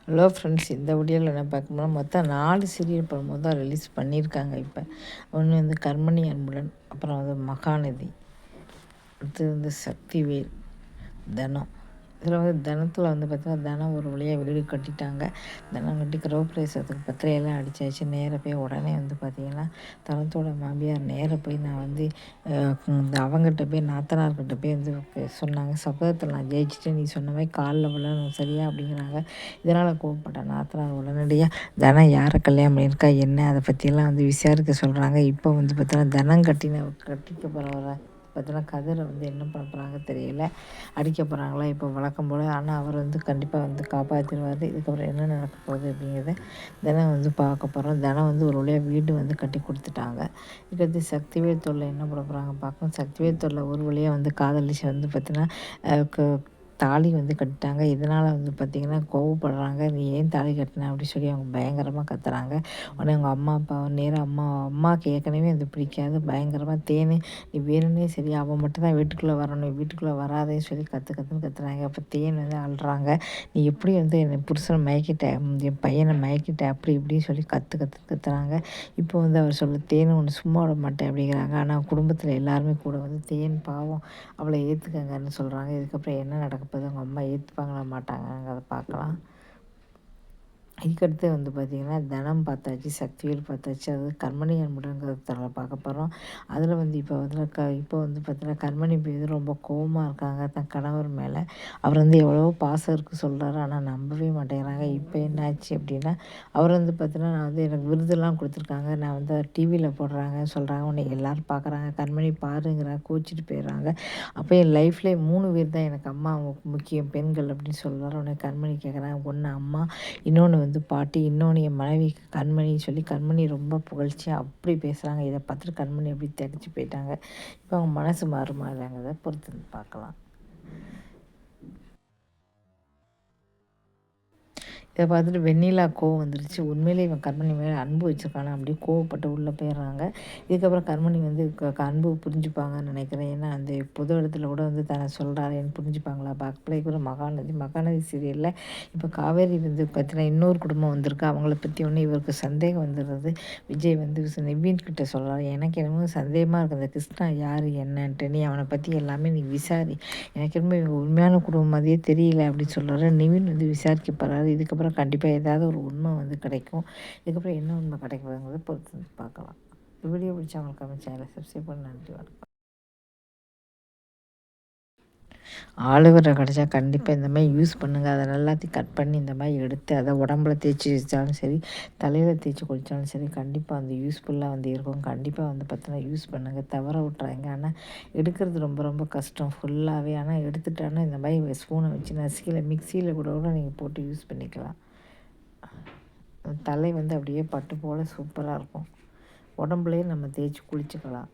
Hello friends, இந்த வீடியோவில் என்ன பார்க்கும்போது மொத்தம் 4 சீரியல் படம் தான் ரிலீஸ் பண்ணியிருக்காங்க. இப்போ ஒன்று வந்து கண்மணி அன்புடன், அப்புறம் வந்து மகாநதி, அடுத்தது வந்து சக்திவேல், தனம். இதில் வந்து தனத்தில் வந்து பார்த்தீங்கன்னா தனம் ஒரு வழியாக வீடு கட்டிட்டாங்க. தனம் கட்டி கிரகப்பிரவேசத்துக்கு பத்திரையெல்லாம் அடித்தாச்சு. நேராக போய் உடனே வந்து பார்த்திங்கன்னா தனத்தோட மாமியார் நேராக போய் நான் வந்து அவங்ககிட்ட போய் நாத்தனார்கிட்ட போய் வந்து சொன்னாங்க, சபதத்தில் நான் ஜெயிச்சுட்டு நீ சொன்ன மாதிரி காலில் விழணும் சரியா அப்படிங்கிறாங்க. இதனால் கோவப்பட்ட நாத்தனார் உடனடியாக தனம் யாரை கல்யாணம் பண்ணியிருக்கா என்ன அதை பற்றியெல்லாம் வந்து விசாரிக்க சொல்கிறாங்க. இப்போ வந்து பார்த்தீங்கன்னா தனம் கட்டிக்க போகிறவரை பார்த்தீங்கன்னா கதிரை வந்து என்ன பண்ண போகிறாங்க தெரியல, அடிக்க போகிறாங்களா இப்போ வழக்கம் போல். ஆனால் அவர் வந்து கண்டிப்பாக வந்து காப்பாற்றிடுவார். இதுக்கப்புறம் என்ன நடக்க போகுது அப்படிங்கிறத தினம் வந்து பார்க்க போகிறோம். தினம் வந்து ஒரு வழியாக வீடு வந்து கட்டி கொடுத்துட்டாங்க. இதுக்கு சக்திவேல் தொல்லை என்ன பண்ண போகிறாங்க பார்க்கணும். சக்திவேல் தொல்லை ஒரு வழியாக வந்து காதலிச்சு வந்து பார்த்தீங்கன்னா தாலி வந்து கட்டிட்டாங்க. இதனால் வந்து பார்த்திங்கன்னா கோவப்படுறாங்க. நீ ஏன் தாலி கட்டின அப்படி சொல்லி அவங்க பயங்கரமாக கத்துறாங்க. உடனே அவங்க அம்மா அப்பா நேராக அம்மாவுக்கு ஏற்கனவே அது பிடிக்காது. பயங்கரமாக நீ வேணும்னே சரி அவன் மட்டும் தான் வீட்டுக்குள்ளே வரணும், வீட்டுக்குள்ளே வராதேன்னு சொல்லி கற்றுன்னு கத்துறாங்க. அப்போ தேன் வந்து அழுறாங்க. நீ எப்படி வந்து என் புருஷனை மயக்கிட்ட, என் பையனை மயக்கிட்ட அப்படி இப்படின்னு சொல்லி கத்துறாங்க. இப்போ வந்து அவர் சொல்ல தேனை ஒன்று சும்மா விட மாட்டேன் அப்படிங்கிறாங்க. ஆனால் குடும்பத்தில் எல்லாருமே கூட வந்து தேன் பாவம் அவளை ஏற்றுக்கங்கன்னு சொல்கிறாங்க. இதுக்கப்புறம் என்ன நடக்க போகுது, அவங்க அம்மா ஏற்றுப்பாங்களா மாட்டாங்கங்கிறத பார்க்கலாம். இதுக்கடுத்து வந்து பார்த்திங்கன்னா தனம் பார்த்தாச்சு, சக்திவேல் பார்த்தாச்சு. அது கண்மணி அன்புடங்கிறத பார்க்க போகிறோம். அதில் வந்து இப்போ வந்து பார்த்திங்கன்னா கண்மணி மீது ரொம்ப கோவமாக இருக்காங்க தன் கணவர் மேலே. அவர் வந்து எவ்வளவோ பாசம் இருக்குது சொல்கிறாரு, ஆனால் நம்பவே மாட்டேங்கிறாங்க. இப்போ என்னாச்சு அப்படின்னா அவர் வந்து பார்த்திங்கன்னா நான் வந்து எனக்கு விருதெல்லாம் கொடுத்துருக்காங்க, நான் வந்து டிவியில் போடுறாங்க சொல்கிறாங்க. உன்னை எல்லோரும் பார்க்குறாங்க, கண்மணி பாருங்கிறாங்க, கோச்சிட்டு போயிடுறாங்க. அப்போ என் லைஃப்லேயே 3 பேர் தான் எனக்கு அம்மா முக்கியம், பெண்கள் அப்படின்னு சொல்கிறாரு. உடனே கண்மணி கேட்குறாங்க, ஒன்று அம்மா, இன்னொன்று வந்து பாட்டி, இன்னொன்று என் மனைவி கண்மணின்னு சொல்லி கண்மணி ரொம்ப புகழ்ச்சியாக அப்படி பேசுகிறாங்க. இதை பார்த்துட்டு கண்மணி அப்படி திகச்சு போயிட்டாங்க. இப்போ அவங்க மனசு மாறுமா இல்லைங்கிறத பொறுத்து வந்து பார்க்கலாம். இதை பார்த்துட்டு வெண்ணிலா கோவம் வந்துருச்சு. உண்மையிலே இவன் கண்மணி மேலே அன்பு வச்சுருக்கானா அப்படியே கோவப்பட்டு உள்ளே போயிடுறாங்க. இதுக்கப்புறம் கண்மணி வந்து அன்பு புரிஞ்சுப்பாங்கன்னு நினைக்கிறேன். ஏன்னா அந்த பொது இடத்துல கூட வந்து தன்னை சொல்கிறாரேன்னு புரிஞ்சுப்பாங்களா பார்க்கல. கூட மகாநதி சீரியலில் இப்போ காவேரி வந்து பார்த்தீங்கன்னா இன்னொரு குடும்பம் வந்திருக்கு. அவங்கள பற்றி ஒன்று இவருக்கு சந்தேகம் வந்துடுறது. விஜய் வந்து நிவின் கிட்ட சொல்கிறாரு, எனக்கு என்னமோ சந்தேகமாக இருக்குது அந்த கிருஷ்ணா யார் என்னன்ட்டு, நீ அவனை பற்றி எல்லாமே நீ விசாரி, எனக்கு என்னமோ இவங்க உண்மையான குடும்பம் மாதிரியே தெரியல அப்படின்னு சொல்கிறாரு. நிவின் வந்து விசாரிக்க போகிறாரு. இதுக்கப்புறம் கண்டிப்பாக ஏதாவது ஒரு உண்மை வந்து கிடைக்கும். இதுக்கப்புறம் என்ன உண்மை கிடைக்குதுங்கிறத பொறுத்து வந்து பார்க்கலாம். வீடியோ பிடிச்சவங்களுக்கு கமெண்ட் சேனலை சப்ஸ்கிரைப் பண்ண நன்றி, வணக்கம். ஆலோவேரா கிடச்சா கண்டிப்பாக இந்த மாதிரி யூஸ் பண்ணுங்கள். அதை எல்லாத்தையும் கட் பண்ணி இந்த மாதிரி எடுத்து அதை உடம்புல தேய்ச்சி வச்சாலும் சரி, தலையில் தேய்ச்சி குளித்தாலும் சரி, கண்டிப்பாக அந்த யூஸ்ஃபுல்லாக வந்து இருக்கும். கண்டிப்பாக வந்து பார்த்தீங்கன்னா யூஸ் பண்ணுங்கள், தவற விட்றாங்க. ஆனால் எடுக்கிறது ரொம்ப ரொம்ப கஷ்டம் ஃபுல்லாகவே. ஆனால் எடுத்துட்டாங்கன்னா இந்த மாதிரி ஸ்பூனை வச்சு மிக்சியில் கூட நீங்கள் போட்டு யூஸ் பண்ணிக்கலாம். தலை வந்து அப்படியே பட்டு போல் சூப்பராக இருக்கும். உடம்புலேயே நம்ம தேய்ச்சி குளிச்சுக்கலாம்.